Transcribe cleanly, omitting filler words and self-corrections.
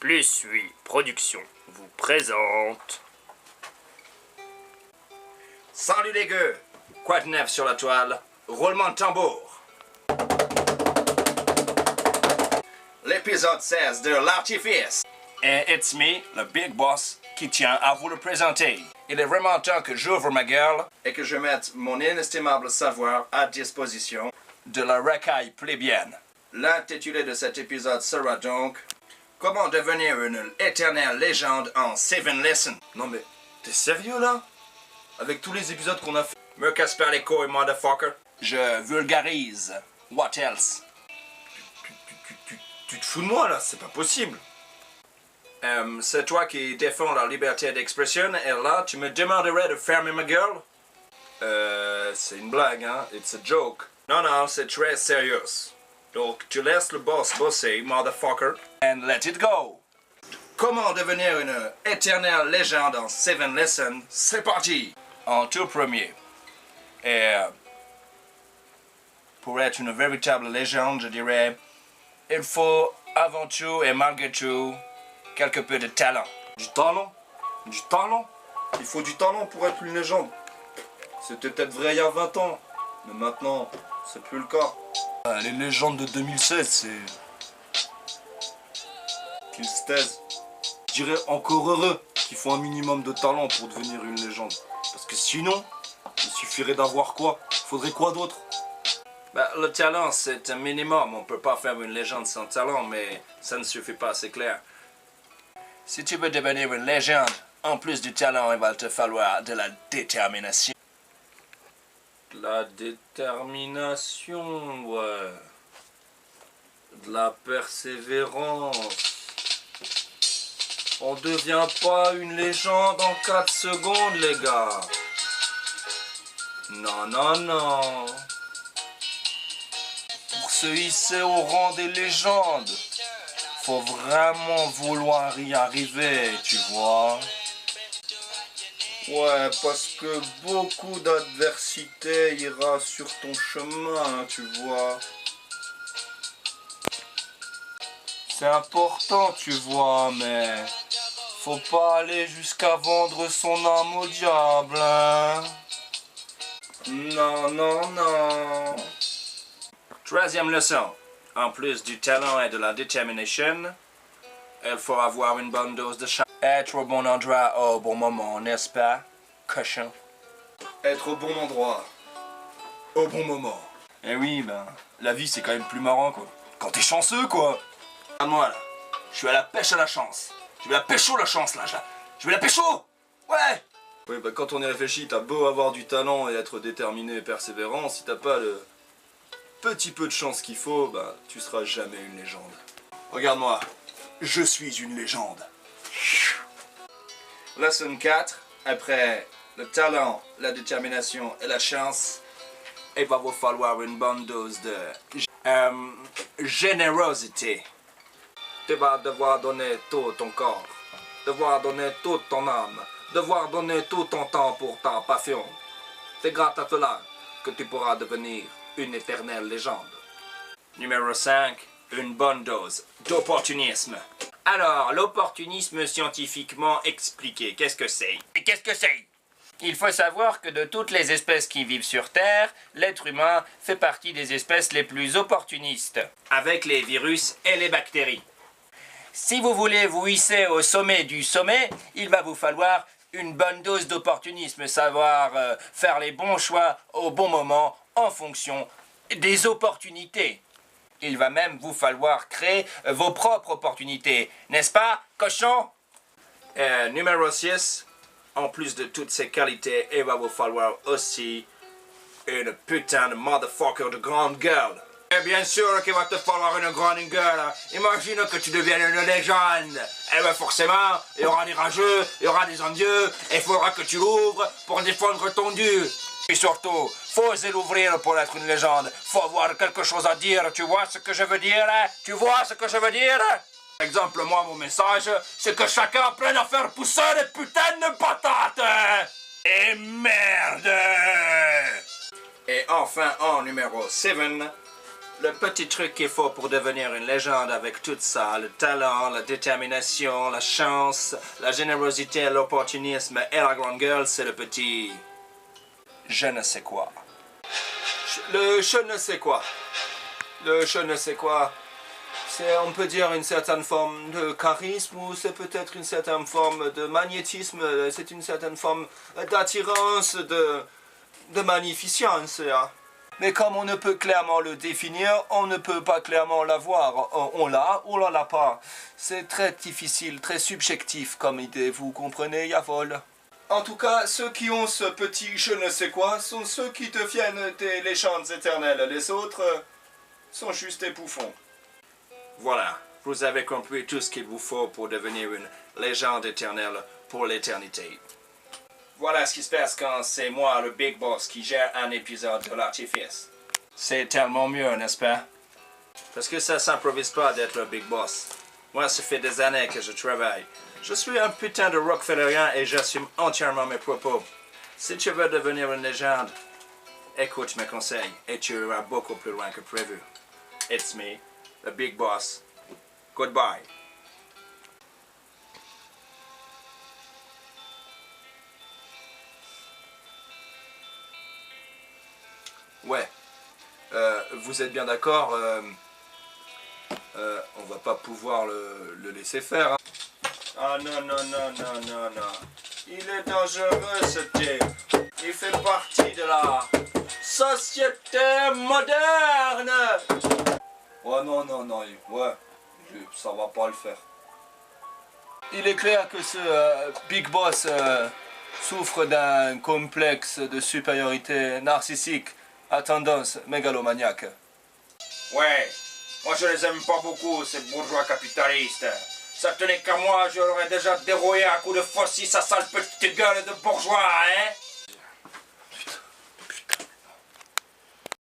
Plus 8 Productions vous présente... Salut les gueux! Quoi de neuf sur la toile? Roulement de tambour! L'épisode 16 de L'Artifice! Et it's me, le Big Boss, qui tient à vous le présenter. Il est vraiment temps que j'ouvre ma gueule et que je mette mon inestimable savoir à disposition de la racaille plébienne. L'intitulé de cet épisode sera donc Comment devenir une éternelle légende en 7 lessons. Non mais, t'es sérieux là? Avec tous les épisodes qu'on a fait. Me casse pas les couilles, motherfucker. Je vulgarise. What else? Tu te fous de moi là, c'est pas possible. C'est toi qui défends la liberté d'expression et là, tu me demanderais de fermer ma gueule? C'est une blague hein, it's a joke. Non, c'est très sérieux. Donc, tu laisses le boss bosser, motherfucker. And let it go. Comment devenir une éternelle légende en 7 lessons? C'est parti. En tout premier. Et pour être une véritable légende, je dirais, il faut avant tout et malgré tout quelque peu de talent. Du talent? Du talent? Il faut du talent pour être une légende. C'était peut-être vrai il y a 20 ans, mais maintenant, c'est plus le cas. Les légendes de 2016, c'est... qu'ils se taisent. Je dirais encore heureux qu'il faut un minimum de talent pour devenir une légende. Parce que sinon, il suffirait d'avoir quoi? Faudrait quoi d'autre? Bah, le talent, c'est un minimum. On peut pas faire une légende sans talent, mais ça ne suffit pas, c'est clair. Si tu veux devenir une légende, en plus du talent, il va te falloir de la détermination. La détermination, ouais. De la persévérance. On devient pas une légende en 4 secondes, les gars. Non. Pour se hisser au rang des légendes, faut vraiment vouloir y arriver, tu vois. Ouais, parce que beaucoup d'adversité ira sur ton chemin, tu vois. C'est important, tu vois, mais faut pas aller jusqu'à vendre son âme au diable, hein. Non. Troisième leçon. En plus du talent et de la détermination, il faut avoir une bonne dose de chance. Être au bon endroit au bon moment, n'est-ce pas, cochon? Être au bon endroit, au bon moment. Eh oui, ben, la vie c'est quand même plus marrant, quoi. Quand t'es chanceux, quoi. Moi, là, je suis à la pêche à la chance. Je vais la pécho, la chance, là. Je vais la pécho! Ouais! Oui, bah quand on y réfléchit, t'as beau avoir du talent et être déterminé et persévérant, si t'as pas le petit peu de chance qu'il faut, bah tu seras jamais une légende. Regarde-moi, je suis une légende. Lesson 4, après le talent, la détermination et la chance, Il va vous falloir une bonne dose de générosité. Tu vas devoir donner tout ton corps, devoir donner toute ton âme, devoir donner tout ton temps pour ta passion. C'est grâce à cela que tu pourras devenir une éternelle légende. Numéro 5, une bonne dose d'opportunisme. Alors, l'opportunisme scientifiquement expliqué, qu'est-ce que c'est? Il faut savoir que de toutes les espèces qui vivent sur Terre, l'être humain fait partie des espèces les plus opportunistes, avec les virus et les bactéries. Si vous voulez vous hisser au sommet du sommet, il va vous falloir une bonne dose d'opportunisme, savoir faire les bons choix au bon moment en fonction des opportunités. Il va même vous falloir créer vos propres opportunités, n'est-ce pas, cochon? Numéro 6, en plus de toutes ces qualités, il va vous falloir aussi une putain de motherfucker de grande gueule. Et bien sûr qu'il va te falloir une grande gueule. Imagine que tu deviennes une légende. Et bien forcément, il y aura des rageux, il y aura des envieux, et il faudra que tu l'ouvres pour défendre ton dieu. Et surtout, faut oser l'ouvrir pour être une légende. Faut avoir quelque chose à dire, tu vois ce que je veux dire? Tu vois ce que je veux dire? Par exemple, moi, mon message, c'est que chacun apprenne à faire pousser des putains de patates. Et merde! et enfin en numéro 7, Le petit truc qu'il faut pour devenir une légende avec tout ça, le talent, la détermination, la chance, la générosité, l'opportunisme et la grande gueule, c'est le petit... je ne sais quoi. Le je ne sais quoi. Le je ne sais quoi. C'est, on peut dire, une certaine forme de charisme ou c'est peut-être une certaine forme de magnétisme, c'est une certaine forme d'attirance, de magnificence. Hein. Mais comme on ne peut clairement le définir, on ne peut pas clairement l'avoir. On l'a ou on l'a pas. C'est très difficile, très subjectif comme idée, vous comprenez, Yavol? En tout cas, ceux qui ont ce petit je ne sais quoi sont ceux qui deviennent des légendes éternelles. Les autres sont juste des bouffons. Voilà, vous avez compris tout ce qu'il vous faut pour devenir une légende éternelle pour l'éternité. Voilà ce qui se passe quand c'est moi, le Big Boss, qui gère un épisode de l'Artifice. C'est tellement mieux, n'est-ce pas? Parce que ça s'improvise pas d'être le Big Boss. Moi, ça fait des années que je travaille. Je suis un putain de Rockefellerien et j'assume entièrement mes propos. Si tu veux devenir une légende, écoute mes conseils et tu iras beaucoup plus loin que prévu. It's me, the Big Boss. Goodbye. Ouais. Vous êtes bien d'accord, on va pas pouvoir le laisser faire. Hein. Ah non, non, non, non, non, non. Il est dangereux ce type. Il fait partie de la société moderne. Ouais, non, non, non, ouais, ça va pas le faire. Il est clair que ce Big Boss souffre d'un complexe de supériorité narcissique à tendance mégalomaniaque. Ouais, moi je les aime pas beaucoup, ces bourgeois capitalistes. Ça tenait qu'à moi, je l'aurais déjà dérouillé à coups de faucille, sa sale petite gueule de bourgeois, hein?